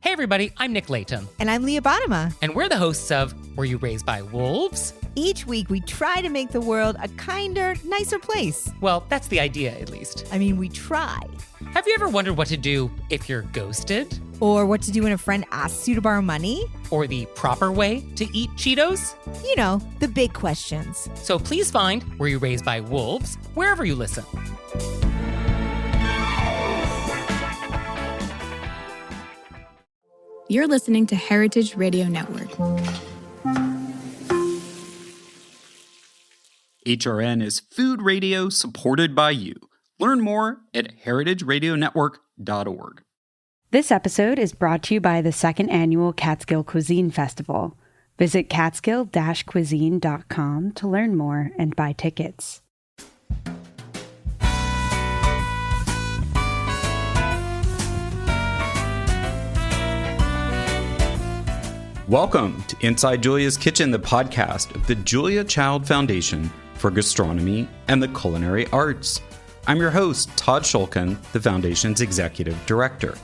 Hey everybody, I'm Nick Layton. And I'm Leah Bottima. And we're the hosts of Were You Raised by Wolves? Each week we try to make the world a kinder, nicer place. Well, that's the idea at least. I mean, we try. Have you ever wondered what to do if you're ghosted? Or what to do when a friend asks you to borrow money? Or the proper way to eat Cheetos? You know, the big questions. So please find Were You Raised by Wolves wherever you listen. You're listening to Heritage Radio Network. HRN is food radio supported by you. Learn more at heritageradionetwork.org. This episode is brought to you by the second annual Catskill Cuisine Festival. Visit catskill-cuisine.com to learn more and buy tickets. Welcome to Inside Julia's Kitchen, the podcast of the Julia Child Foundation for Gastronomy and the Culinary Arts. I'm your host, Todd Shulkin, the Foundation's Executive Director.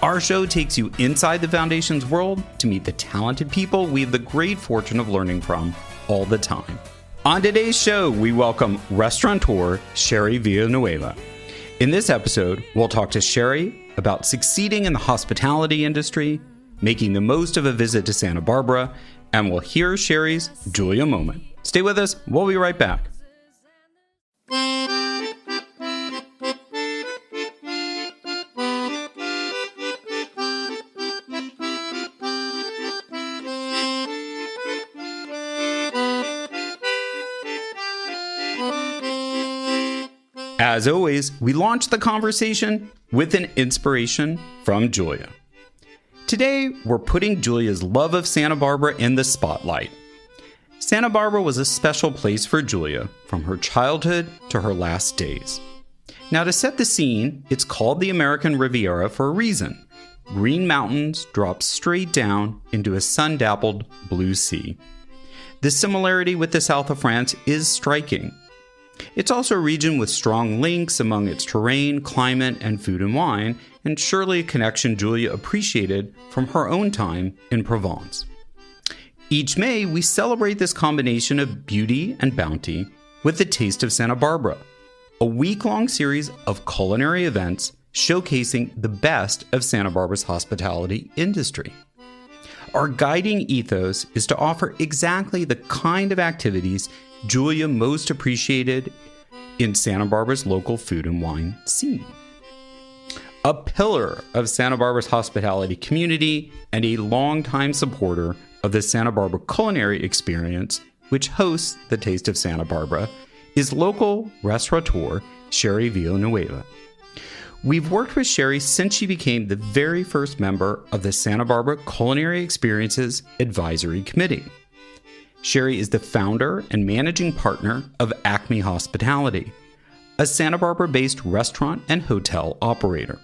Our show takes you inside the Foundation's world to meet the talented people we have the great fortune of learning from all the time. On today's show, we welcome restaurateur Sherry Villanueva. In this episode, we'll talk to Sherry about succeeding in the hospitality industry, making the most of a visit to Santa Barbara, and we'll hear Sherry's Julia moment. Stay with us. We'll be right back. As always, we launch the conversation with an inspiration from Julia. Today, we're putting Julia's love of Santa Barbara in the spotlight. Santa Barbara was a special place for Julia from her childhood to her last days. Now, to set the scene, it's called the American Riviera for a reason. Green mountains drop straight down into a sun-dappled blue sea. The similarity with the south of France is striking. It's also a region with strong links among its terrain, climate, and food and wine, and surely a connection Julia appreciated from her own time in Provence. Each May, we celebrate this combination of beauty and bounty with the Taste of Santa Barbara, a week-long series of culinary events showcasing the best of Santa Barbara's hospitality industry. Our guiding ethos is to offer exactly the kind of activities Julia most appreciated in Santa Barbara's local food and wine scene. A pillar of Santa Barbara's hospitality community and a longtime supporter of the Santa Barbara culinary experience, which hosts the Taste of Santa Barbara, is local restaurateur Sherry Villanueva. We've worked with Sherry since she became the very first member of the Santa Barbara Culinary Experiences Advisory Committee. Sherry is the founder and managing partner of Acme Hospitality, a Santa Barbara-based restaurant and hotel operator.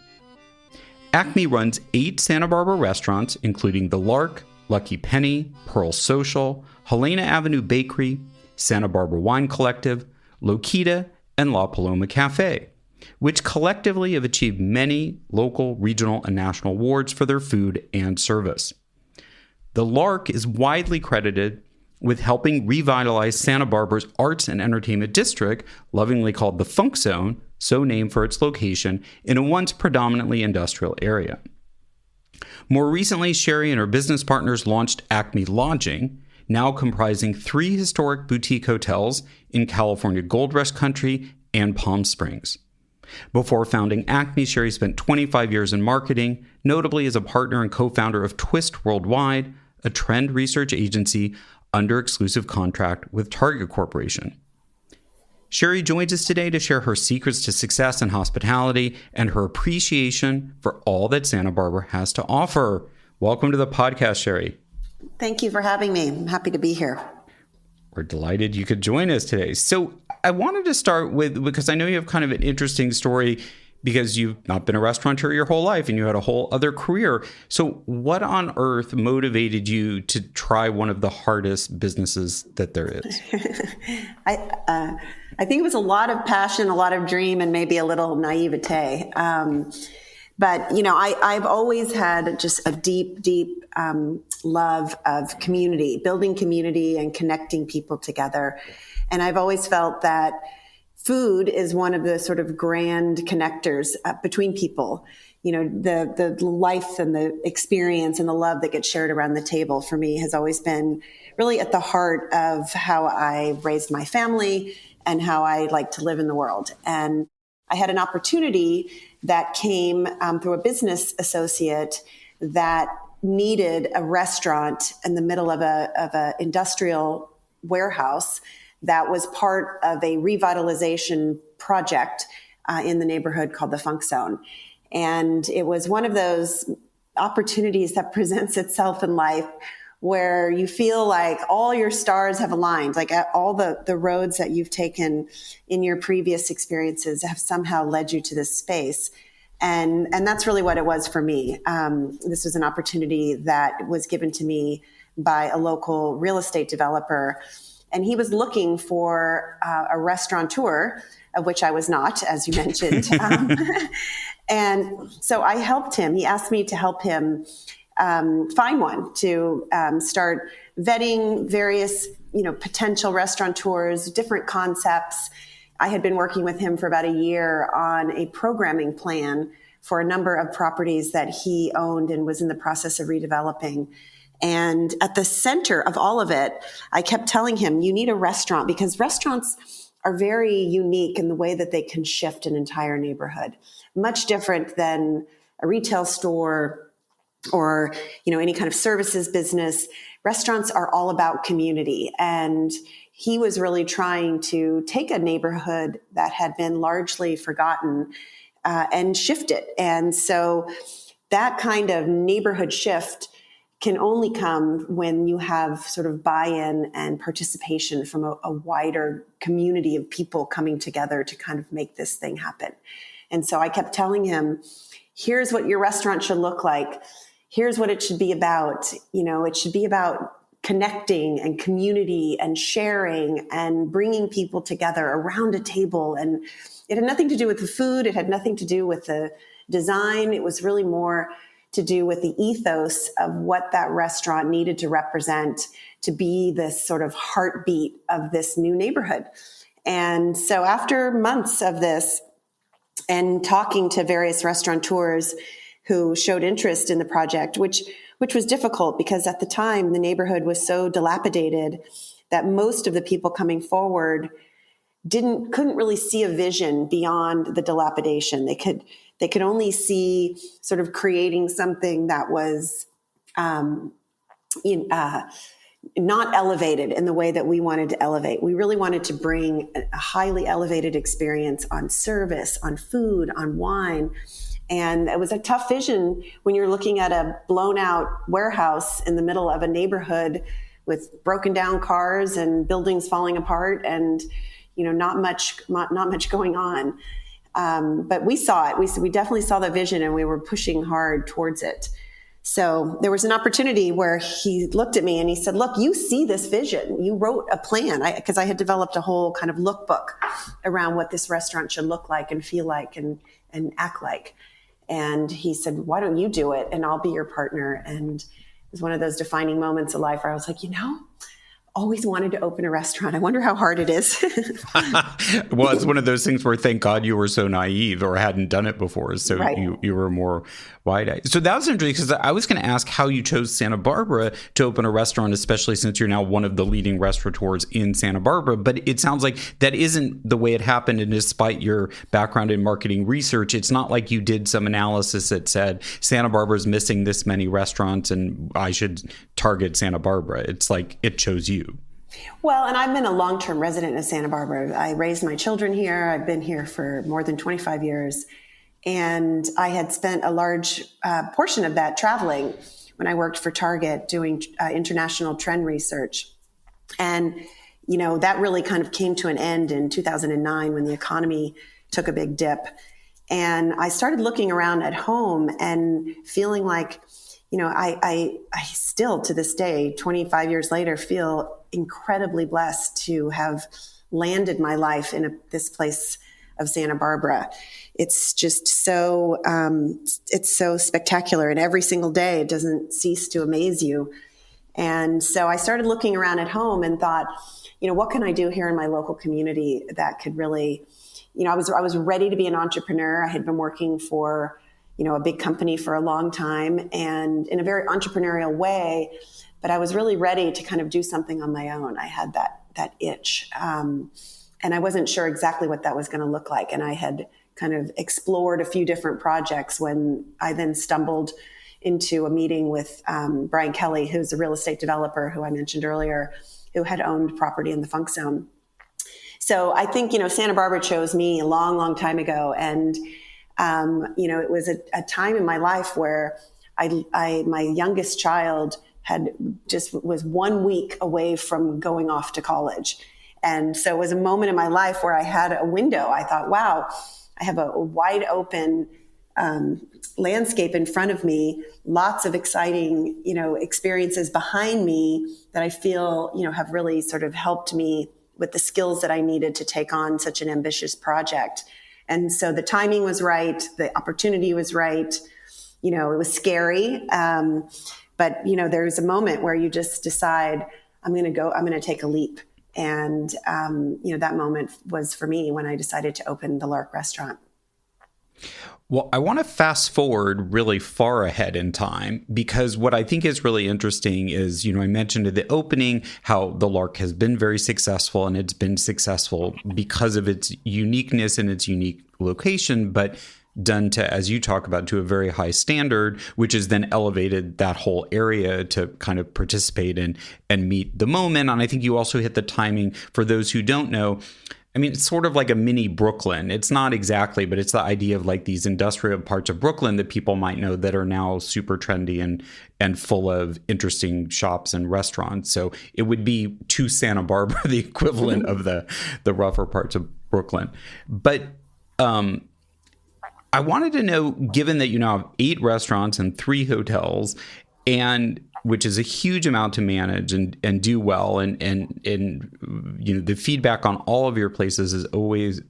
Acme runs 8 Santa Barbara restaurants, including The Lark, Lucky Penny, Pearl Social, Helena Avenue Bakery, Santa Barbara Wine Collective, Lokita, and La Paloma Cafe, which collectively have achieved many local, regional, and national awards for their food and service. The Lark is widely credited with helping revitalize Santa Barbara's arts and entertainment district, lovingly called the Funk Zone, so named for its location in a once predominantly industrial area. More recently, Sherry and her business partners launched Acme Lodging, now comprising 3 historic boutique hotels in California Gold Rush Country and Palm Springs. Before founding Acme, Sherry spent 25 years in marketing, notably as a partner and co-founder of Twist Worldwide, a trend research agency under exclusive contract with Target Corporation. Sherry joins us today to share her secrets to success in hospitality and her appreciation for all that Santa Barbara has to offer. Welcome to the podcast, Sherry. Thank you for having me. I'm happy to be here. We're delighted you could join us today. So I wanted to start with, because I know you have kind of an interesting story because you've not been a restaurateur your whole life and you had a whole other career. So what on earth motivated you to try one of the hardest businesses that there is? I think it was a lot of passion, a lot of dream, and maybe a little naivete. But, I've always had just a deep, deep love of community, building community and connecting people together. And I've always felt that food is one of the sort of grand connectors between people. The life and the experience and the love that gets shared around the table for me has always been really at the heart of how I raised my family and how I like to live in the world. And I had an opportunity that came through a business associate that needed a restaurant in the middle of a industrial warehouse that was part of a revitalization project in the neighborhood called the Funk Zone. And it was one of those opportunities that presents itself in life where you feel like all your stars have aligned, like all the roads that you've taken in your previous experiences have somehow led you to this space. And that's really what it was for me. This was an opportunity that was given to me by a local real estate developer. And he was looking for a restaurateur, of which I was not, as you mentioned. And so I helped him. He asked me to help him find one, to start vetting various, potential restaurateurs, different concepts. I had been working with him for about a year on a programming plan for a number of properties that he owned and was in the process of redeveloping. And at the center of all of it, I kept telling him, you need a restaurant, because restaurants are very unique in the way that they can shift an entire neighborhood. Much different than a retail store or, any kind of services business. Restaurants are all about community. And he was really trying to take a neighborhood that had been largely forgotten and shift it. And so that kind of neighborhood shift can only come when you have sort of buy-in and participation from a wider community of people coming together to kind of make this thing happen. And so I kept telling him, here's what your restaurant should look like. Here's what it should be about. It should be about connecting and community and sharing and bringing people together around a table. And it had nothing to do with the food. It had nothing to do with the design. It was really more to do with the ethos of what that restaurant needed to represent to be this sort of heartbeat of this new neighborhood. And so after months of this and talking to various restaurateurs who showed interest in the project, which was difficult because at the time the neighborhood was so dilapidated that most of the people coming forward couldn't really see a vision beyond the dilapidation. They could only see sort of creating something that was not elevated in the way that we wanted to elevate. We really wanted to bring a highly elevated experience on service, on food, on wine. And it was a tough vision when you're looking at a blown out warehouse in the middle of a neighborhood with broken down cars and buildings falling apart and, not much going on. But we saw it. We definitely saw the vision and we were pushing hard towards it. So there was an opportunity where he looked at me and he said, look, you see this vision. You wrote a plan, because I had developed a whole kind of lookbook around what this restaurant should look like and feel like and act like. And he said, why don't you do it? And I'll be your partner. And it was one of those defining moments of life where I was like, always wanted to open a restaurant. I wonder how hard it is. Well, it's one of those things where thank God you were so naive or hadn't done it before. So right. you were more wide-eyed. So that was interesting because I was going to ask how you chose Santa Barbara to open a restaurant, especially since you're now one of the leading restaurateurs in Santa Barbara. But it sounds like that isn't the way it happened. And despite your background in marketing research, it's not like you did some analysis that said Santa Barbara's missing this many restaurants and I should target Santa Barbara. It's like it chose you. Well, and I've been a long-term resident of Santa Barbara. I raised my children here. I've been here for more than 25 years. And I had spent a large portion of that traveling when I worked for Target doing international trend research. And, that really kind of came to an end in 2009 when the economy took a big dip. And I started looking around at home and feeling like, I still to this day, 25 years later, feel incredibly blessed to have landed my life in this place of Santa Barbara. it's just so, it's so spectacular. And every single day it doesn't cease to amaze you. And so I started looking around at home and thought, what can I do here in my local community that could really, I was ready to be an entrepreneur. I had been working for, a big company for a long time and in a very entrepreneurial way, but I was really ready to kind of do something on my own. I had that itch. And I wasn't sure exactly what that was going to look like. And I had kind of explored a few different projects when I then stumbled into a meeting with Brian Kelly, who's a real estate developer who I mentioned earlier, who had owned property in the Funk Zone. So I think, Santa Barbara chose me a long, long time ago. And, it was a time in my life where my youngest child was 1 week away from going off to college. And so it was a moment in my life where I had a window. I thought, wow, I have a wide open landscape in front of me, lots of exciting, experiences behind me that I feel, have really sort of helped me with the skills that I needed to take on such an ambitious project. And so the timing was right. The opportunity was right. It was scary. But, there's a moment where you just decide, I'm going to take a leap. And, that moment was for me when I decided to open the Lark restaurant. Well, I want to fast forward really far ahead in time, because what I think is really interesting is, I mentioned at the opening how the Lark has been very successful, and it's been successful because of its uniqueness and its unique location, but done to, as you talk about, to a very high standard, which has then elevated that whole area to kind of participate in and meet the moment. And I think you also hit the timing. For those who don't know, I mean, it's sort of like a mini Brooklyn. It's not exactly, but it's the idea of like these industrial parts of Brooklyn that people might know that are now super trendy and full of interesting shops and restaurants. So it would be to Santa Barbara the equivalent of the rougher parts of Brooklyn. But I wanted to know, given that you now have 8 restaurants and 3 hotels, and which is a huge amount to manage and do well. And the feedback on all of your places is always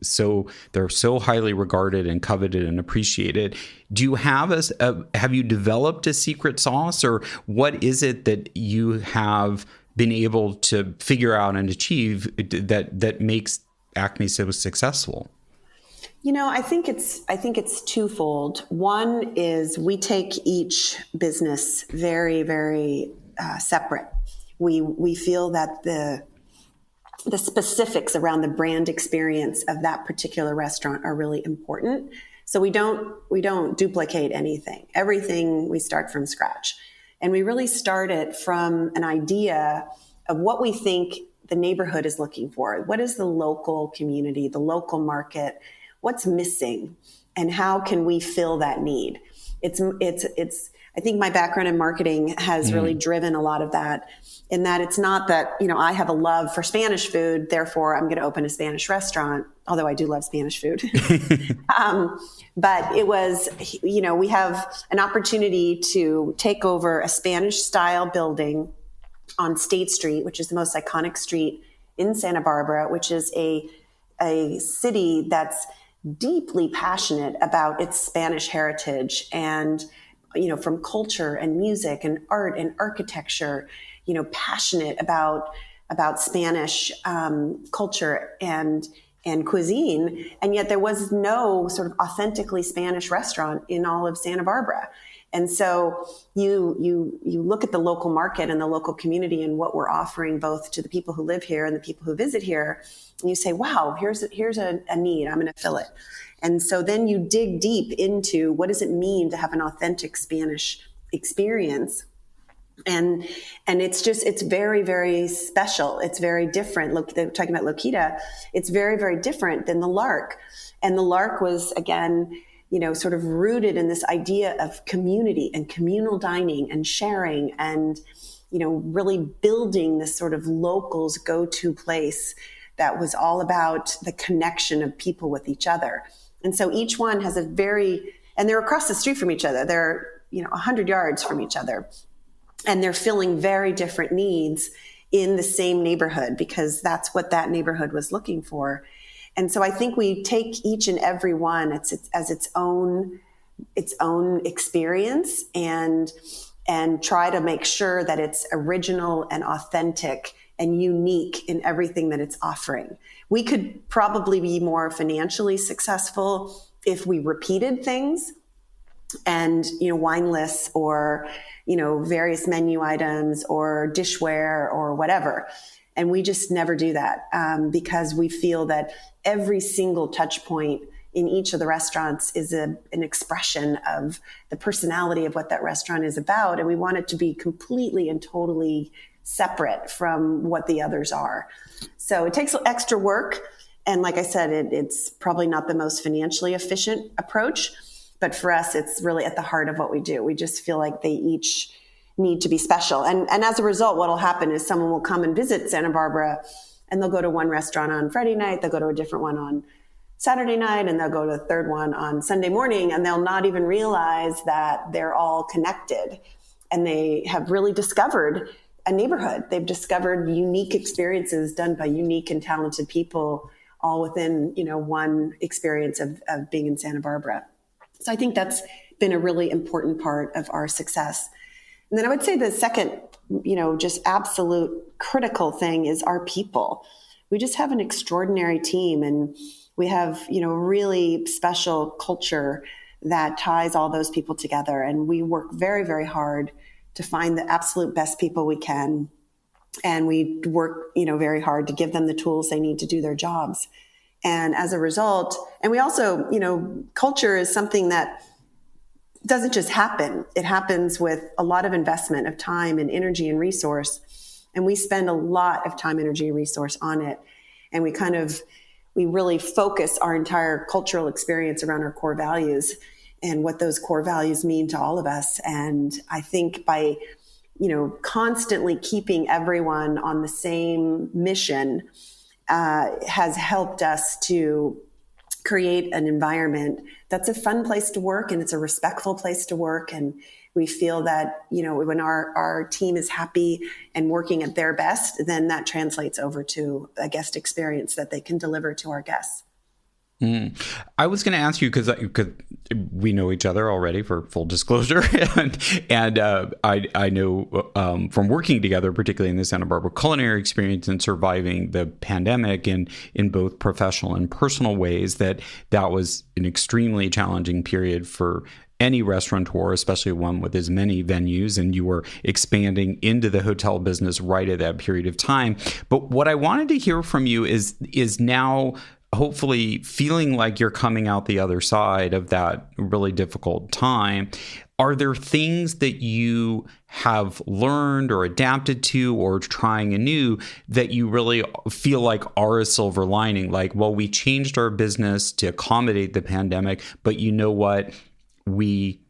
they're so highly regarded and coveted and appreciated. Do you have have you developed a secret sauce, or what is it that you have been able to figure out and achieve that makes Acme so successful? I think it's twofold. One is we take each business very, very separate. We feel that the specifics around the brand experience of that particular restaurant are really important. So we don't duplicate anything. Everything we start from scratch, and we really start it from an idea of what we think the neighborhood is looking for. What is the local community, the local market? What's missing, and how can we fill that need? I think my background in marketing has really driven a lot of that, in that it's not that, I have a love for Spanish food, therefore I'm going to open a Spanish restaurant, although I do love Spanish food. But it was, we have an opportunity to take over a Spanish style building on State Street, which is the most iconic street in Santa Barbara, which is a city that's deeply passionate about its Spanish heritage, and from culture and music and art and architecture, passionate about Spanish culture and cuisine. And yet there was no sort of authentically Spanish restaurant in all of Santa Barbara. And so you look at the local market and the local community and what we're offering both to the people who live here and the people who visit here, and you say, wow, here's a need, I'm going to fill it. And so then you dig deep into what does it mean to have an authentic Spanish experience. And it's very, very special. It's very different. Look, they're talking about Loquita. It's very, very different than the Lark. And the Lark was, again, sort of rooted in this idea of community and communal dining and sharing and, really building this sort of locals go-to place that was all about the connection of people with each other. And so each one has and they're across the street from each other. They're, 100 yards from each other. And they're filling very different needs in the same neighborhood, because that's what that neighborhood was looking for. And so I think we take each and every one as its own experience and try to make sure that it's original and authentic and unique in everything that it's offering. We could probably be more financially successful if we repeated things and, wine lists or, various menu items or dishware or whatever. And we just never do that because we feel that every single touch point in each of the restaurants is an expression of the personality of what that restaurant is about. And we want it to be completely and totally separate from what the others are. So it takes extra work. And like I said, it's probably not the most financially efficient approach, but for us, it's really at the heart of what we do. We just feel like they each need to be special. And as a result, what will happen is someone will come and visit Santa Barbara and they'll go to one restaurant on Friday night, they'll go to a different one on Saturday night, and they'll go to the third one on Sunday morning, and they'll not even realize that they're all connected. And they have really discovered a neighborhood. They've discovered unique experiences done by unique and talented people, all within, one experience of being in Santa Barbara. So I think that's been a really important part of our success. And then I would say the second, just absolute critical thing is our people. We just have an extraordinary team, and we have, really special culture that ties all those people together. And we work very, very hard to find the absolute best people we can. And we work, very hard to give them the tools they need to do their jobs. And as a result, and we also, culture is something that doesn't just happen. It happens with a lot of investment of time and energy and resource. And we spend a lot of time, energy, and resource on it. And we really focus our entire cultural experience around our core values and what those core values mean to all of us. And I think by, constantly keeping everyone on the same mission has helped us to create an environment that's a fun place to work, and it's a respectful place to work. And we feel that, when our team is happy and working at their best, then that translates over to a guest experience that they can deliver to our guests. I was going to ask you, because we know each other already, for full disclosure, and I know from working together, particularly in the Santa Barbara culinary experience and surviving the pandemic in both professional and personal ways, that was an extremely challenging period for any restaurateur, especially one with as many venues, and you were expanding into the hotel business right at that period of time. But what I wanted to hear from you is now hopefully feeling like you're coming out the other side of that really difficult time. Are there things that you have learned or adapted to or trying anew that you really feel like are a silver lining? Like, well, we changed our business to accommodate the pandemic, but you know what? We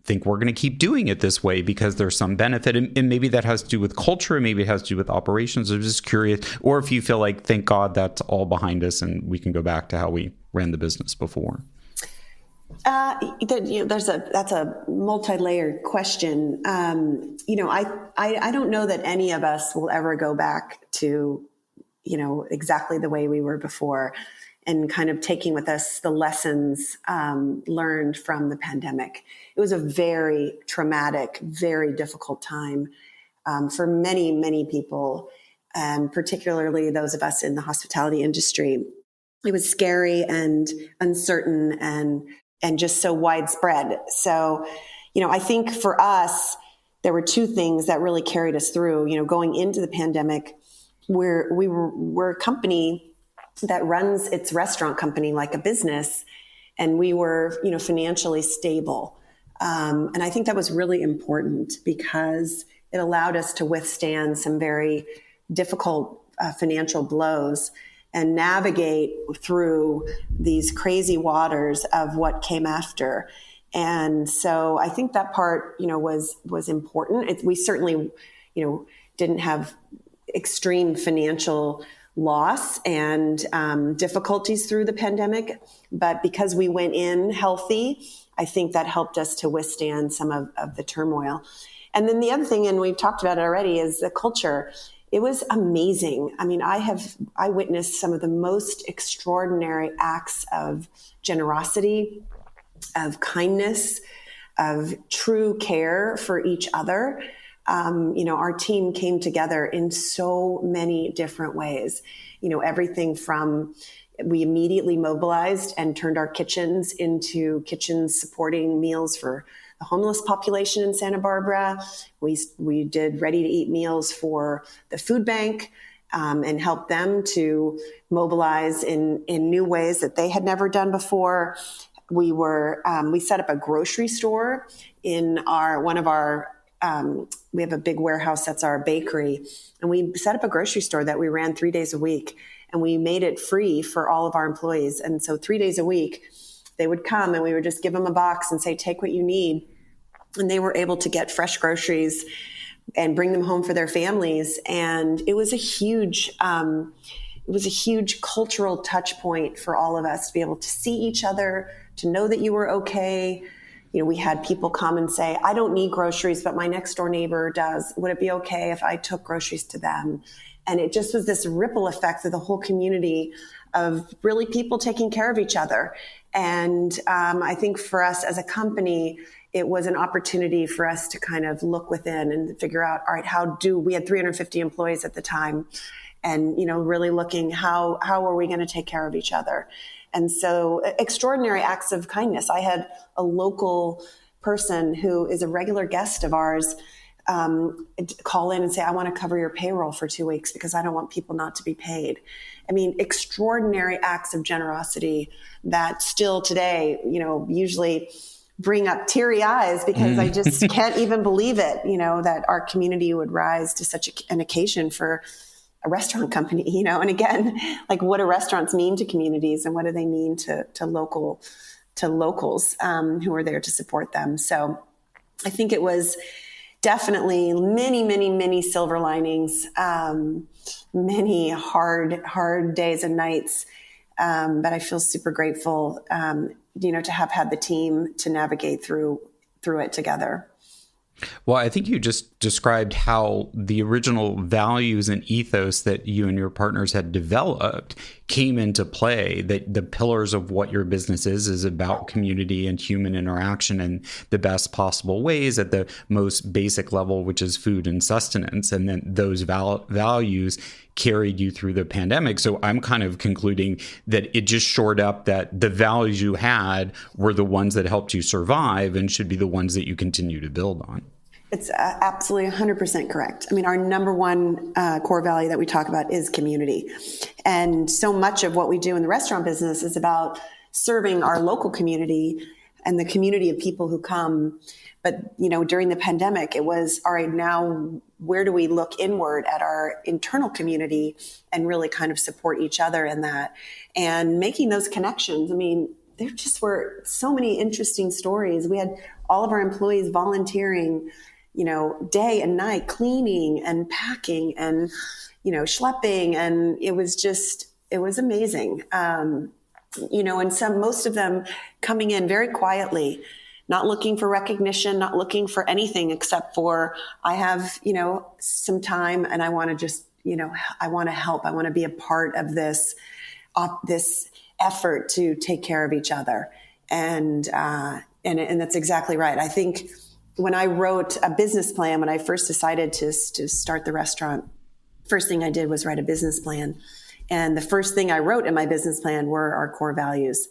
think we're going to keep doing it this way because there's some benefit. And maybe that has to do with culture, and maybe it has to do with operations. I'm just curious. Or if you feel like, thank God that's all behind us and we can go back to how we ran the business before. That's a multi-layered question. I don't know that any of us will ever go back to, exactly the way we were before, and kind of taking with us the lessons learned from the pandemic. It was a very traumatic, very difficult time for many, many people, and particularly those of us in the hospitality industry. It was scary and uncertain and just so widespread. So, I think for us, there were two things that really carried us through. Going into the pandemic, we're a company that runs its restaurant company like a business, and we were, financially stable. And I think that was really important because it allowed us to withstand some very difficult financial blows and navigate through these crazy waters of what came after. And so I think that part, was important. We certainly, didn't have extreme financial loss and difficulties through the pandemic, but because we went in healthy, I think that helped us to withstand some of the turmoil. And then the other thing, and we've talked about it already, is the culture. it was amazing. I mean, I witnessed some of the most extraordinary acts of generosity, of kindness, of true care for each other. Our team came together in so many different ways. Everything from, we immediately mobilized and turned our kitchens into kitchens supporting meals for the homeless population in Santa Barbara. We did ready-to-eat meals for the food bank and helped them to mobilize in new ways that they had never done before. We set up a grocery store in we have a big warehouse that's our bakery, and we set up a grocery store that we ran 3 days a week, and we made it free for all of our employees. And so 3 days a week, they would come and we would just give them a box and say, take what you need. And they were able to get fresh groceries and bring them home for their families. And it was a huge cultural touch point for all of us to be able to see each other, to know that you were okay. We had people come and say, I don't need groceries, but my next door neighbor does. Would it be okay if I took groceries to them? And it just was this ripple effect of the whole community of really people taking care of each other. And I think for us as a company, it was an opportunity for us to kind of look within and figure out, all right, we had 350 employees at the time, and, really looking how are we going to take care of each other? And so extraordinary acts of kindness. I had a local person who is a regular guest of ours call in and say, I want to cover your payroll for 2 weeks because I don't want people not to be paid. I mean, extraordinary acts of generosity that still today, usually bring up teary eyes because I just can't even believe it, that our community would rise to such an occasion for a restaurant company, and again, like, what do restaurants mean to communities and what do they mean to locals who are there to support them? So I think it was definitely many, many, many silver linings, many hard days and nights. But I feel super grateful, to have had the team to navigate through it together. Well, I think you just described how the original values and ethos that you and your partners had developed came into play, that the pillars of what your business is about community and human interaction in the best possible ways at the most basic level, which is food and sustenance. And then those values carried you through the pandemic. So I'm kind of concluding that it just shored up that the values you had were the ones that helped you survive and should be the ones that you continue to build on. It's absolutely 100% correct. I mean, our number one core value that we talk about is community. And so much of what we do in the restaurant business is about serving our local community and the community of people who come. But, during the pandemic, it was, all right, now where do we look inward at our internal community and really kind of support each other in that and making those connections? I mean, there just were so many interesting stories. We had all of our employees volunteering, day and night, cleaning and packing and, schlepping. And it was amazing. And most of them coming in very quietly, not looking for recognition, not looking for anything except for, I have, some time and I want to just, I want to help. I want to be a part of this effort to take care of each other. And that's exactly right. I think when I wrote a business plan, when I first decided to start the restaurant, first thing I did was write a business plan. And the first thing I wrote in my business plan were our core values.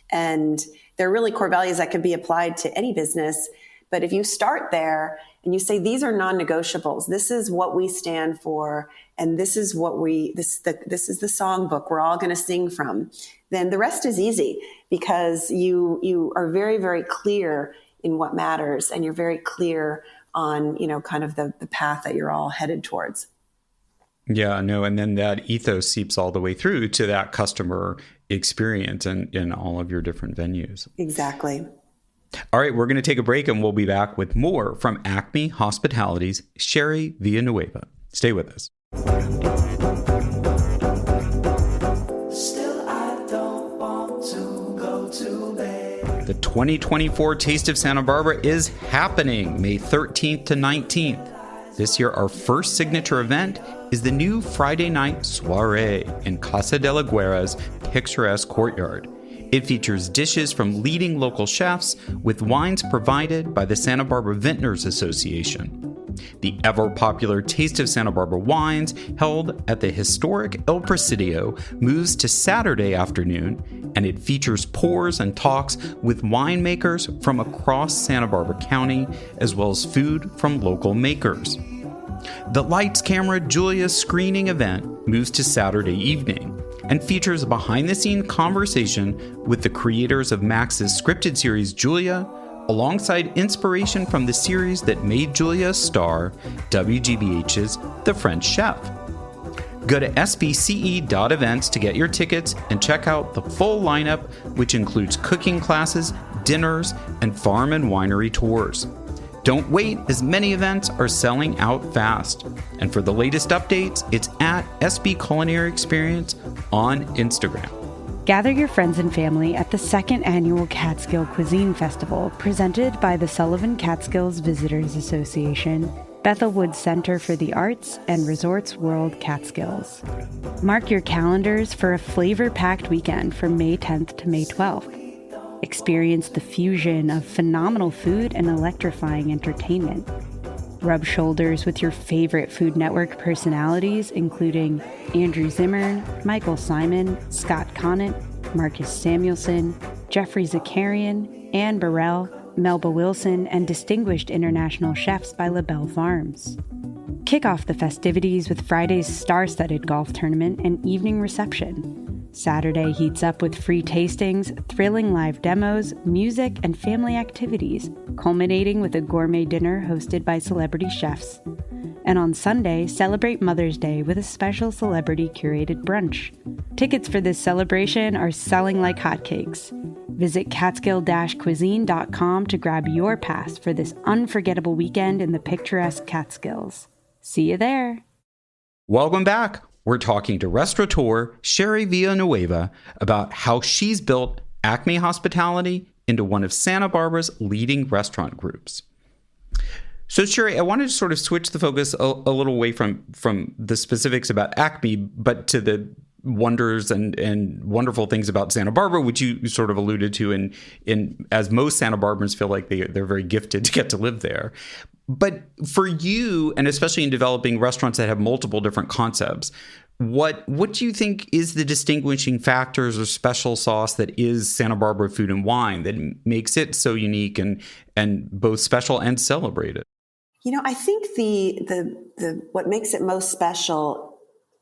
And they're really core values that can be applied to any business. But if you start there and you say, these are non-negotiables, this is what we stand for, and this is what this is the songbook we're all going to sing from, then the rest is easy because you are very, very clear in what matters. And you're very clear on, kind of the path that you're all headed towards. Yeah, no. And then that ethos seeps all the way through to that customer experience and in all of your different venues. Exactly. All right, we're going to take a break and we'll be back with more from Acme Hospitality's Sherry Villanueva. Stay with us. Still, I don't want to go to bed. The 2024 Taste of Santa Barbara is happening May 13th to 19th. This year, our first signature event is the new Friday night soiree in Casa de la Guerra's picturesque courtyard. It features dishes from leading local chefs with wines provided by the Santa Barbara Vintners Association. The ever-popular Taste of Santa Barbara wines, held at the historic El Presidio, moves to Saturday afternoon, and it features pours and talks with winemakers from across Santa Barbara County, as well as food from local makers. The Lights, Camera, Julia screening event moves to Saturday evening and features a behind-the-scenes conversation with the creators of Max's scripted series Julia, alongside inspiration from the series that made Julia a star, WGBH's The French Chef. Go to sbce.events to get your tickets and check out the full lineup, which includes cooking classes, dinners, and farm and winery tours. Don't wait, as many events are selling out fast. And for the latest updates, it's at SB Culinary Experience on Instagram. Gather your friends and family at the second annual Catskill Cuisine Festival, presented by the Sullivan Catskills Visitors Association, Bethel Woods Center for the Arts, and Resorts World Catskills. Mark your calendars for a flavor-packed weekend from May 10th to May 12th. Experience the fusion of phenomenal food and electrifying entertainment. Rub shoulders with your favorite Food Network personalities, including Andrew Zimmern, Michael Simon, Scott Conant, Marcus Samuelson, Jeffrey Zakarian, Anne Burrell, Melba Wilson, and distinguished international chefs by LaBelle Farms. Kick off the festivities with Friday's star-studded golf tournament and evening reception. Saturday heats up with free tastings, thrilling live demos, music, and family activities, culminating with a gourmet dinner hosted by celebrity chefs. And on Sunday, celebrate Mother's Day with a special celebrity-curated brunch. Tickets for this celebration are selling like hotcakes. Visit catskill-cuisine.com to grab your pass for this unforgettable weekend in the picturesque Catskills. See you there. Welcome back. We're talking to restaurateur Sherry Villanueva about how she's built Acme Hospitality into one of Santa Barbara's leading restaurant groups. So, Sherry, I wanted to sort of switch the focus a little away from the specifics about Acme, but to the wonders and wonderful things about Santa Barbara, which you sort of alluded to, in as most Santa Barbaraans feel like they're very gifted to get to live there. But for you, and especially in developing restaurants that have multiple different concepts, what do you think is the distinguishing factors or special sauce that is Santa Barbara Food and Wine that makes it so unique and both special and celebrated? You know, I think the what makes it most special,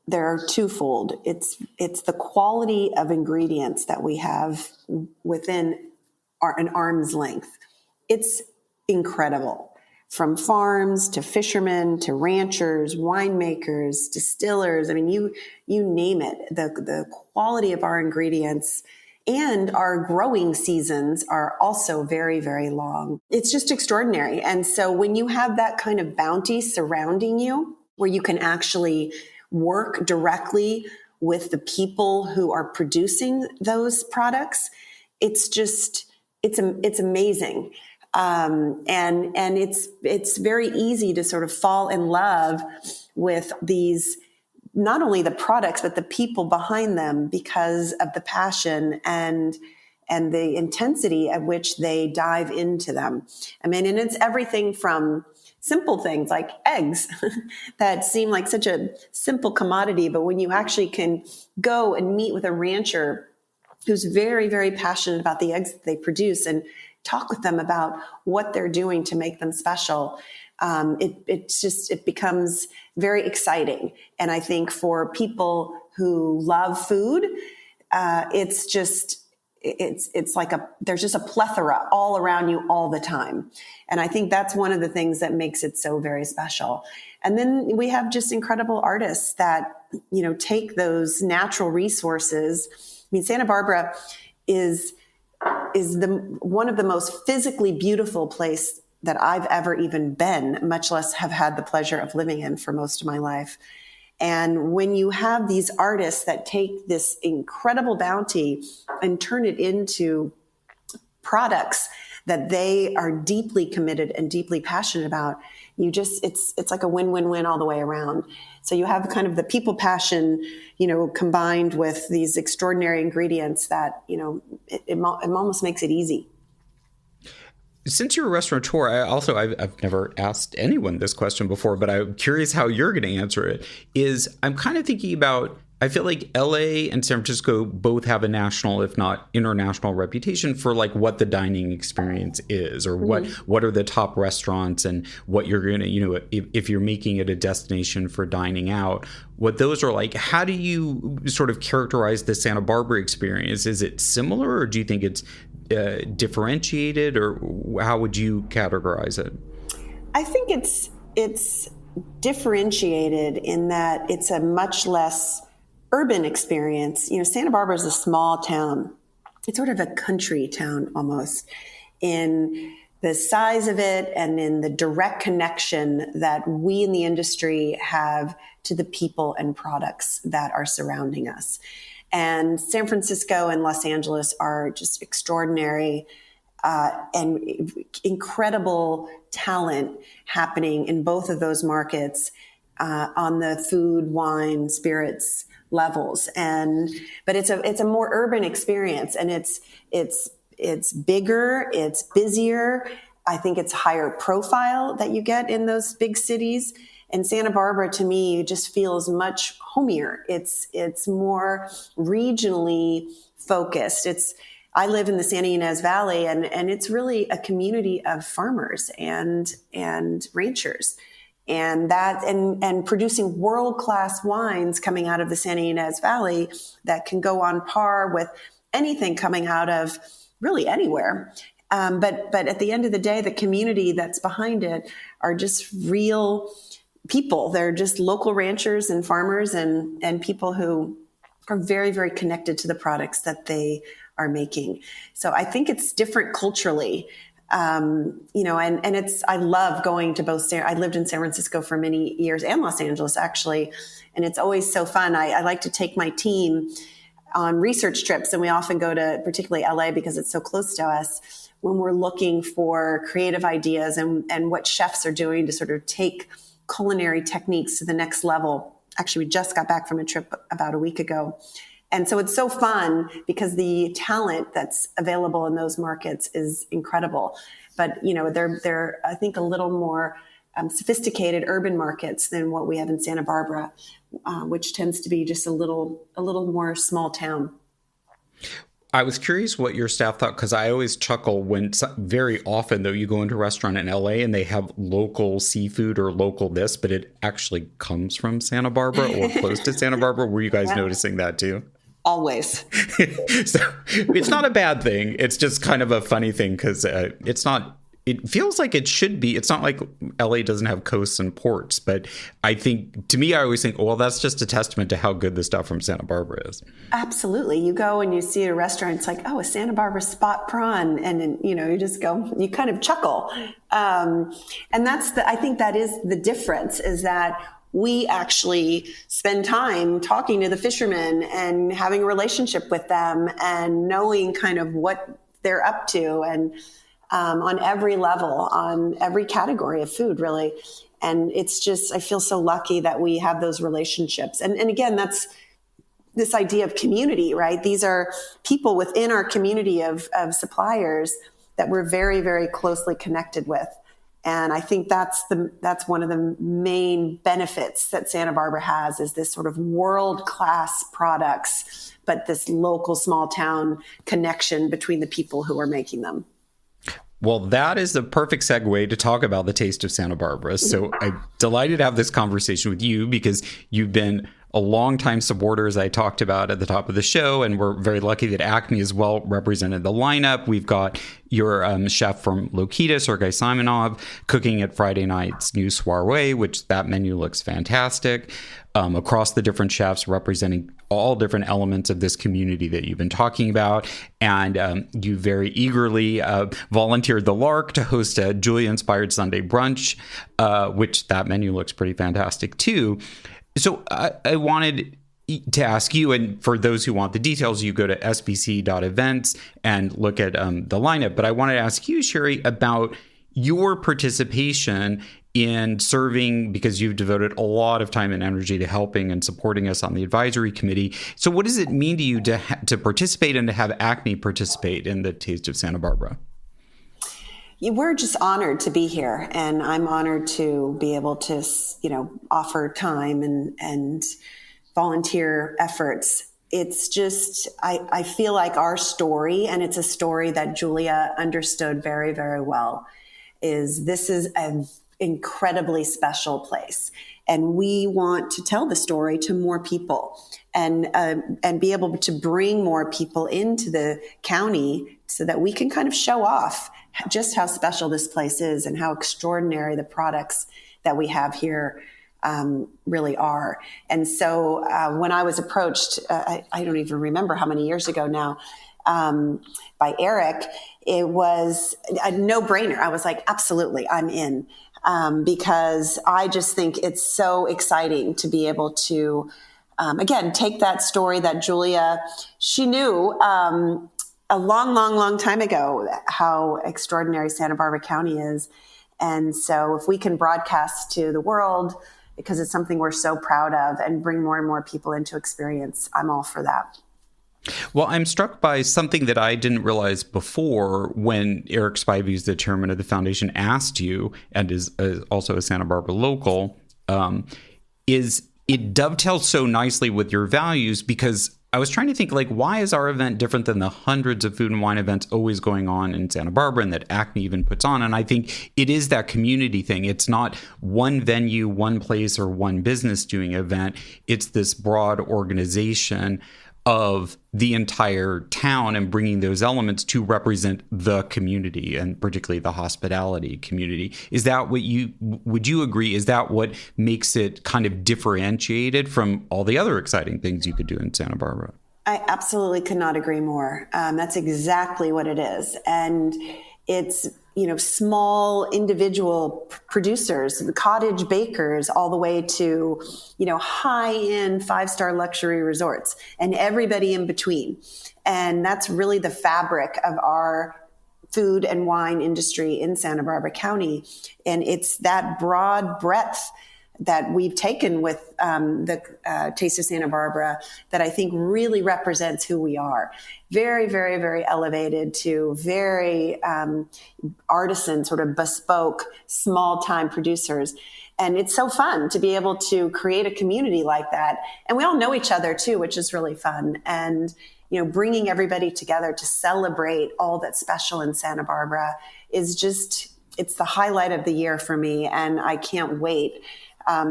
there are twofold. It's the quality of ingredients that we have within an arm's length. It's incredible. From farms to fishermen to ranchers, winemakers, distillers. I mean, you name it. The quality of our ingredients and our growing seasons are also very, very long. It's just extraordinary. And so when you have that kind of bounty surrounding you, where you can actually work directly with the people who are producing those products, it's amazing. And it's very easy to sort of fall in love with these, not only the products, but the people behind them, because of the passion and the intensity at which they dive into them. I mean, and it's everything from simple things like eggs that seem like such a simple commodity, but when you actually can go and meet with a rancher who's very, very passionate about the eggs that they produce and talk with them about what they're doing to make them special, it becomes very exciting. And I think for people who love food, it's like there's just a plethora all around you all the time. And I think that's one of the things that makes it so very special. And then we have just incredible artists that, take those natural resources. I mean, Santa Barbara is one of the most physically beautiful place that I've ever even been, much less have had the pleasure of living in for most of my life. And when you have these artists that take this incredible bounty and turn it into products that they are deeply committed and deeply passionate about, it's like a win-win-win all the way around. So you have kind of the people passion, combined with these extraordinary ingredients that, it almost makes it easy. Since you're a restaurateur, I've never asked anyone this question before, but I'm curious how you're going to answer it. I'm kind of thinking about, I feel like LA and San Francisco both have a national, if not international, reputation for like what the dining experience is, or what are the top restaurants, and what you're going to, if you're making it a destination for dining out, what those are like. How do you sort of characterize the Santa Barbara experience? Is it similar, or do you think it's differentiated, or how would you categorize it? I think it's differentiated in that it's a much less urban experience. Santa Barbara is a small town. It's sort of a country town almost, in the size of it and in the direct connection that we in the industry have to the people and products that are surrounding us. And San Francisco and Los Angeles are just extraordinary and incredible talent happening in both of those markets on the food, wine, spirits levels. But it's a more urban experience, and it's bigger, it's busier. I think it's higher profile that you get in those big cities. And Santa Barbara, to me, just feels much homier. It's more regionally focused. I live in the Santa Ynez Valley, and it's really a community of farmers and ranchers, and producing world-class wines coming out of the Santa Ynez Valley that can go on par with anything coming out of really anywhere. But at the end of the day, the community that's behind it are just real people. They're just local ranchers and farmers and people who are very, very connected to the products that they are making. So I think it's different culturally. And I love going to both. I lived in San Francisco for many years, and Los Angeles actually. And it's always so fun. I like to take my team on research trips, and we often go to particularly LA because it's so close to us, when we're looking for creative ideas and what chefs are doing to sort of take culinary techniques to the next level. Actually, we just got back from a trip about a week ago. And so it's so fun because the talent that's available in those markets is incredible. But, they're I think, a little more sophisticated urban markets than what we have in Santa Barbara, which tends to be just a little more small town. I was curious what your staff thought, because I always chuckle when very often, though, you go into a restaurant in LA and they have local seafood or local this, but it actually comes from Santa Barbara or close to Santa Barbara. Were you guys noticing that too? Always. So it's not a bad thing. It's just kind of a funny thing because it feels like it should be. It's not like LA doesn't have coasts and ports, but I think, to me, I always think, well, that's just a testament to how good the stuff from Santa Barbara is. Absolutely. You go and you see a restaurant, it's like, oh, a Santa Barbara spot prawn. And then, you just go, you kind of chuckle. And I think that is the difference, is that we actually spend time talking to the fishermen and having a relationship with them and knowing kind of what they're up to, and on every level, on every category of food, really. And it's just, I feel so lucky that we have those relationships. And again, that's this idea of community, right? These are people within our community of suppliers that we're very, very closely connected with. And I think that's one of the main benefits that Santa Barbara has, is this sort of world-class products, but this local small town connection between the people who are making them. Well, that is the perfect segue to talk about the taste of Santa Barbara. So I'm delighted to have this conversation with you, because you've been a longtime supporter, as I talked about at the top of the show, and we're very lucky that Acme is well represented in the lineup. We've got your chef from Lokita, Sergei Simonov, cooking at Friday night's new soiree, which that menu looks fantastic. Across the different chefs representing all different elements of this community that you've been talking about. And you very eagerly volunteered the Lark to host a Julia-inspired Sunday brunch, which that menu looks pretty fantastic too. So I wanted to ask you, and for those who want the details, you go to sbc.events and look at the lineup. But I wanted to ask you, Sherry, about your participation in serving, because you've devoted a lot of time and energy to helping and supporting us on the advisory committee. So what does it mean to you to participate and to have ACME participate in the Taste of Santa Barbara? We're just honored to be here, and I'm honored to be able to, offer time and volunteer efforts. It's just, I feel like our story, and it's a story that Julia understood very, very well, this is an incredibly special place. And we want to tell the story to more people and be able to bring more people into the county so that we can kind of show off just how special this place is and how extraordinary the products that we have here really are. And so when I was approached, I don't even remember how many years ago now, by Eric, it was a no-brainer. I was like, absolutely, I'm in. Because I just think it's so exciting to be able to, again, take that story that Julia, she knew a long time ago how extraordinary Santa Barbara County is. And so if we can broadcast to the world, because it's something we're so proud of, and bring more and more people into experience, I'm all for that. Well, I'm struck by something that I didn't realize before when Eric Spivey, the chairman of the foundation, asked you, and is also a Santa Barbara local, is it dovetails so nicely with your values, because I was trying to think, like, why is our event different than the hundreds of food and wine events always going on in Santa Barbara and that ACME even puts on? And I think it is that community thing. It's not one venue, one place, or one business doing an event. It's this broad organization of the entire town and bringing those elements to represent the community, and particularly the hospitality community. Is that what would you agree? Is that what makes it kind of differentiated from all the other exciting things you could do in Santa Barbara? I absolutely could not agree more. That's exactly what it is. And it's, small individual producers, the cottage bakers, all the way to, high-end 5-star luxury resorts and everybody in between. And that's really the fabric of our food and wine industry in Santa Barbara County. And it's that broad breadth that we've taken with the Taste of Santa Barbara that I think really represents who we are. Very, very, very elevated to very artisan, sort of bespoke, small-time producers. And it's so fun to be able to create a community like that. And we all know each other too, which is really fun. And, bringing everybody together to celebrate all that's special in Santa Barbara is just, it's the highlight of the year for me. And I can't wait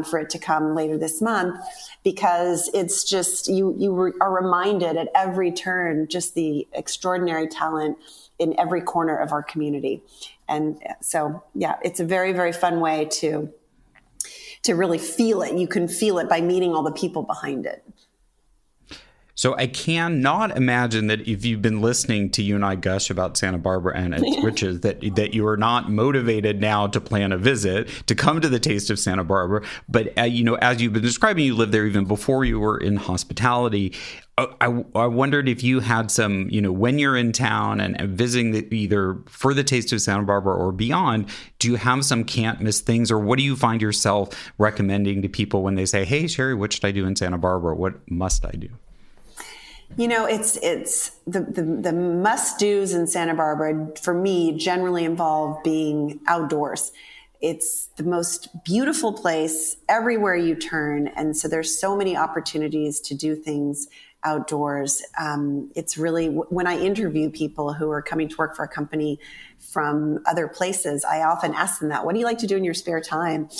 for it to come later this month, because it's just, you are reminded at every turn, just the extraordinary talent in every corner of our community. And so, yeah, it's a very, very fun way to really feel it. You can feel it by meeting all the people behind it. So I cannot imagine that if you've been listening to you and I gush about Santa Barbara and its riches, that you are not motivated now to plan a visit, to come to the Taste of Santa Barbara. But, as you've been describing, you lived there even before you were in hospitality. I wondered if you had some, when you're in town and visiting either for the Taste of Santa Barbara or beyond, do you have some can't miss things, or what do you find yourself recommending to people when they say, hey, Sherry, what should I do in Santa Barbara? What must I do? It's the must-dos in Santa Barbara, for me, generally involve being outdoors. It's the most beautiful place everywhere you turn. And so there's so many opportunities to do things outdoors. It's really, when I interview people who are coming to work for a company from other places, I often ask them that, what do you like to do in your spare time?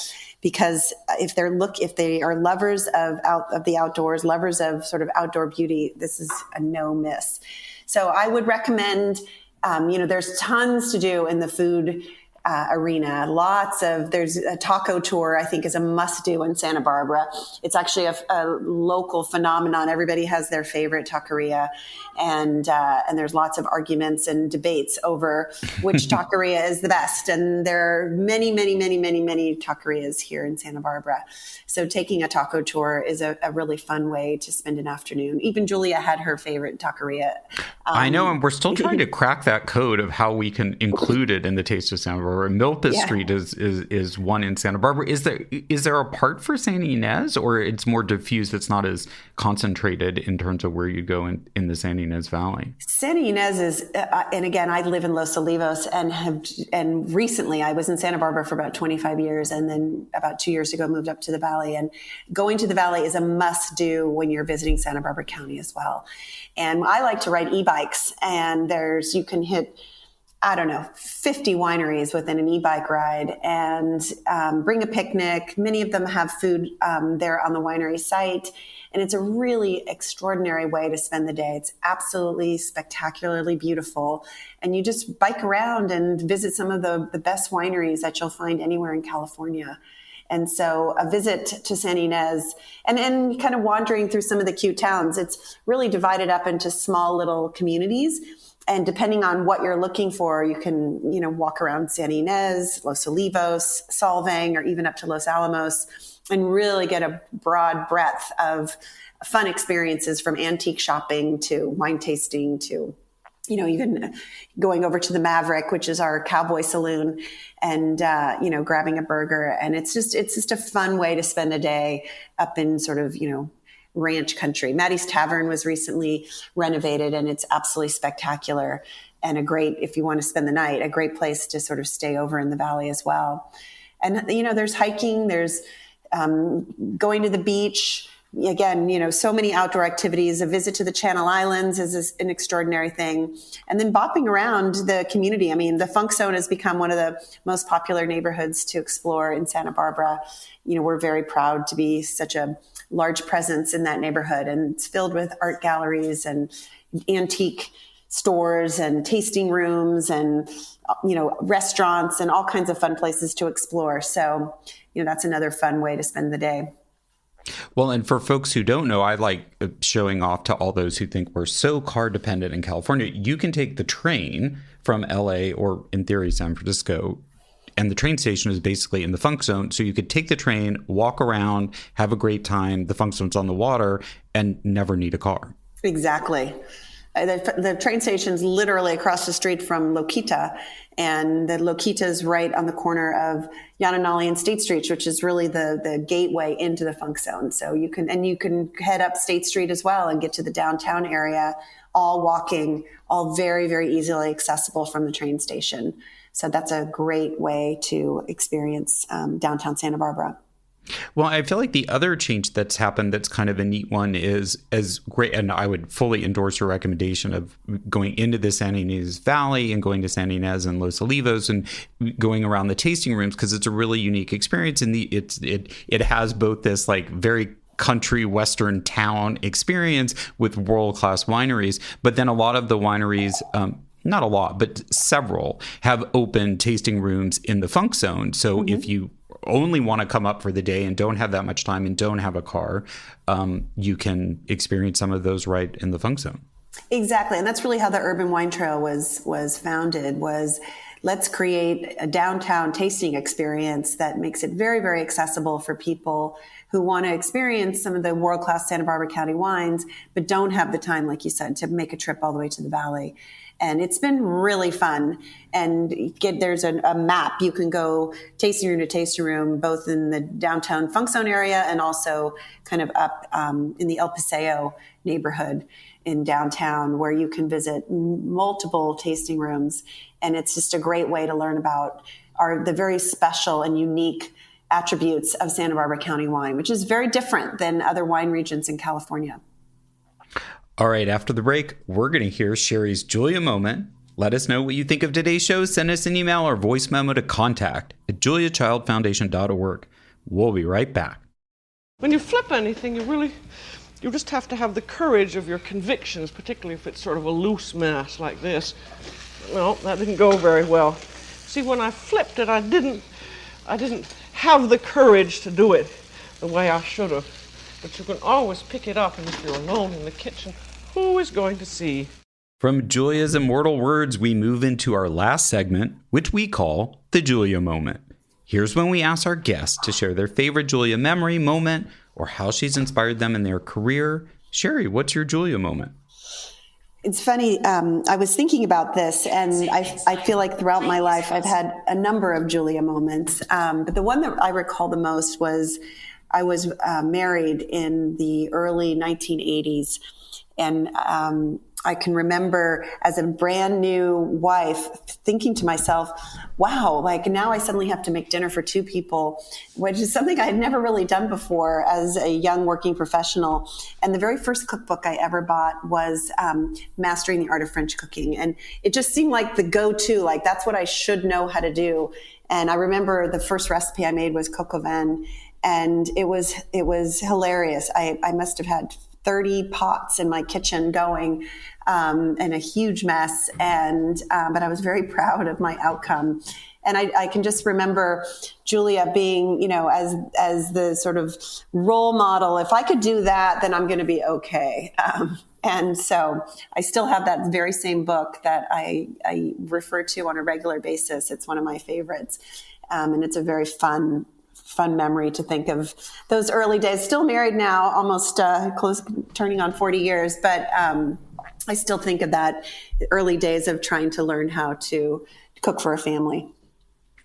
Because if they are lovers of the outdoors, lovers of sort of outdoor beauty, this is a no miss. So I would recommend, there's tons to do in the food arena. There's a taco tour, I think, is a must do in Santa Barbara. It's actually a local phenomenon. Everybody has their favorite taqueria, and there's lots of arguments and debates over which taqueria is the best. And there are many, many, many, many, many taquerias here in Santa Barbara. So taking a taco tour is a really fun way to spend an afternoon. Even Julia had her favorite taqueria. I know, and we're still trying to crack that code of how we can include it in the Taste of Santa Barbara. Milpas Street is one in Santa Barbara. Is there a part for Santa Ynez, or it's more diffused? It's not as concentrated in terms of where you go in the Santa Ynez Valley. Santa Ynez is, and again, I live in Los Olivos, and recently I was in Santa Barbara for about 25 years, and then about 2 years ago moved up to the Valley. And going to the Valley is a must do when you're visiting Santa Barbara County as well. And I like to ride e-bikes, and you can hit, 50 wineries within an e-bike ride, and bring a picnic. Many of them have food there on the winery site. And it's a really extraordinary way to spend the day. It's absolutely spectacularly beautiful. And you just bike around and visit some of the best wineries that you'll find anywhere in California. And so a visit to Santa Ynez and kind of wandering through some of the cute towns, it's really divided up into small little communities. And depending on what you're looking for, you can, walk around Santa Ynez, Los Olivos, Solvang, or even up to Los Alamos, and really get a broad breadth of fun experiences, from antique shopping to wine tasting to, even going over to the Maverick, which is our cowboy saloon, and, grabbing a burger. And it's just a fun way to spend a day up in sort of, ranch country. Maddie's Tavern was recently renovated, and it's absolutely spectacular, and if you want to spend the night, a great place to sort of stay over in the Valley as well. And, there's hiking, there's going to the beach. Again, so many outdoor activities. A visit to the Channel Islands is an extraordinary thing. And then bopping around the community. I mean, the Funk Zone has become one of the most popular neighborhoods to explore in Santa Barbara. We're very proud to be such a large presence in that neighborhood. And it's filled with art galleries and antique stores and tasting rooms and, restaurants and all kinds of fun places to explore. So, that's another fun way to spend the day. Well, and for folks who don't know, I like showing off to all those who think we're so car dependent in California. You can take the train from LA, or in theory, San Francisco, and the train station is basically in the Funk Zone. So you could take the train, walk around, have a great time. The Funk Zone's on the water, and never need a car. Exactly. The train station's literally across the street from Loquita, and the Loquita is right on the corner of Yananali and State Street, which is really the gateway into the Funk Zone. So you can head up State Street as well and get to the downtown area, all walking, all very, very easily accessible from the train station. So that's a great way to experience downtown Santa Barbara. Well, I feel like the other change that's happened that's kind of a neat one is as great, and I would fully endorse your recommendation of going into the Santa Ynez Valley and going to Santa Ynez and Los Olivos and going around the tasting rooms, because it's a really unique experience. And it has both this like very country western town experience with world-class wineries, but then a lot of the wineries, not a lot, but several, have open tasting rooms in the Funk Zone. So if you only want to come up for the day and don't have that much time and don't have a car, you can experience some of those right in the Funk Zone. Exactly. And that's really how the Urban Wine Trail was founded, was let's create a downtown tasting experience that makes it very, very accessible for people who want to experience some of the world-class Santa Barbara County wines, but don't have the time, like you said, to make a trip all the way to the Valley. And it's been really fun. And there's a map. You can go tasting room to tasting room, both in the downtown Funk Zone area and also kind of up in the El Paseo neighborhood in downtown, where you can visit multiple tasting rooms. And it's just a great way to learn about the very special and unique attributes of Santa Barbara County wine, which is very different than other wine regions in California. All right, after the break, we're going to hear Sherry's Julia moment. Let us know what you think of today's show. Send us an email or voice memo to contact@juliachildfoundation.org. We'll be right back. When you flip anything, you just have to have the courage of your convictions, particularly if it's sort of a loose mass like this. Well, that didn't go very well. See, when I flipped it, I didn't have the courage to do it the way I should have. But you can always pick it up, and if you're alone in the kitchen, who is going to see? From Julia's immortal words, we move into our last segment, which we call the Julia Moment. Here's when we ask our guests to share their favorite Julia memory, moment, or how she's inspired them in their career. Sherry, what's your Julia moment? It's funny, I was thinking about this, and I feel like throughout my life I've had a number of Julia moments. But the one that I recall the most was I was married in the early 1980s, and I can remember as a brand new wife thinking to myself, wow, like now I suddenly have to make dinner for two people, which is something I had never really done before as a young working professional. And the very first cookbook I ever bought was Mastering the Art of French Cooking. And it just seemed like the go-to, like that's what I should know how to do. And I remember the first recipe I made was coq au vin, and it was hilarious. I must have had 30 pots in my kitchen going, and a huge mess. But I was very proud of my outcome. And I can just remember Julia being, as the sort of role model. If I could do that, then I'm going to be okay. And so I still have that very same book that I refer to on a regular basis. It's one of my favorites. And it's a very fun memory to think of those early days. Still married now, almost turning on 40 years, but I still think of that early days of trying to learn how to cook for a family.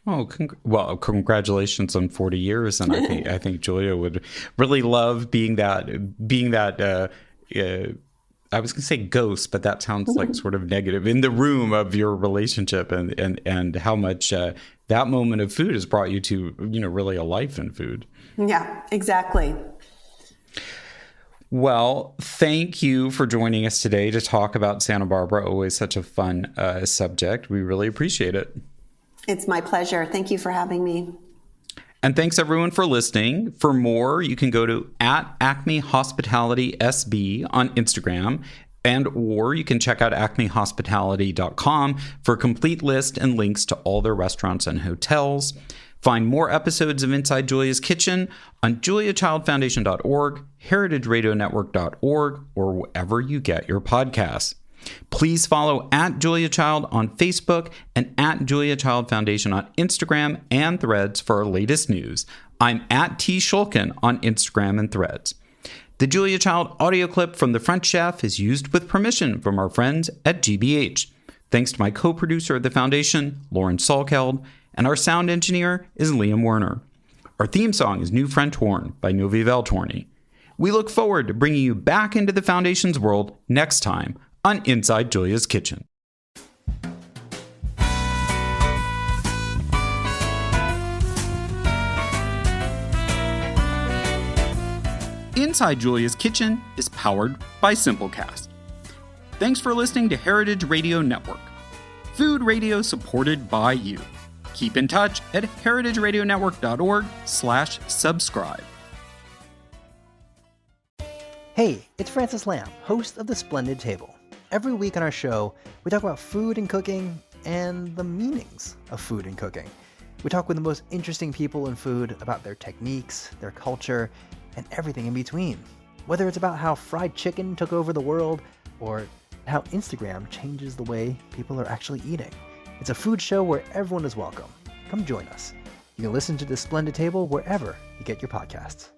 Oh, congratulations on 40 years, and I think Julia would really love being that. I was going to say ghost, but that sounds like sort of negative, in the room of your relationship, and how much that moment of food has brought you to, really a life in food. Yeah, exactly. Well, thank you for joining us today to talk about Santa Barbara. Always such a fun subject. We really appreciate it. It's my pleasure. Thank you for having me. And thanks everyone for listening. For more, you can go to @AcmeHospitalitySB on Instagram, or you can check out acmehospitality.com for a complete list and links to all their restaurants and hotels. Find more episodes of Inside Julia's Kitchen on juliachildfoundation.org, heritageradionetwork.org, or wherever you get your podcasts. Please follow @JuliaChild on Facebook and @Julia Foundation on Instagram and Threads for our latest news. I'm @TShulkin on Instagram and Threads. The Julia Child audio clip from The French Chef is used with permission from our friends at GBH. Thanks to my co-producer of the foundation, Lauren Salkeld, and our sound engineer is Liam Werner. Our theme song is New French Horn by Novi Valtorni. We look forward to bringing you back into the foundation's world next time on Inside Julia's Kitchen. Inside Julia's Kitchen is powered by Simplecast. Thanks for listening to Heritage Radio Network, food radio supported by you. Keep in touch at heritageradionetwork.org/subscribe. Hey, it's Francis Lamb, host of The Splendid Table. Every week on our show, we talk about food and cooking and the meanings of food and cooking. We talk with the most interesting people in food about their techniques, their culture, and everything in between. Whether it's about how fried chicken took over the world or how Instagram changes the way people are actually eating. It's a food show where everyone is welcome. Come join us. You can listen to The Splendid Table wherever you get your podcasts.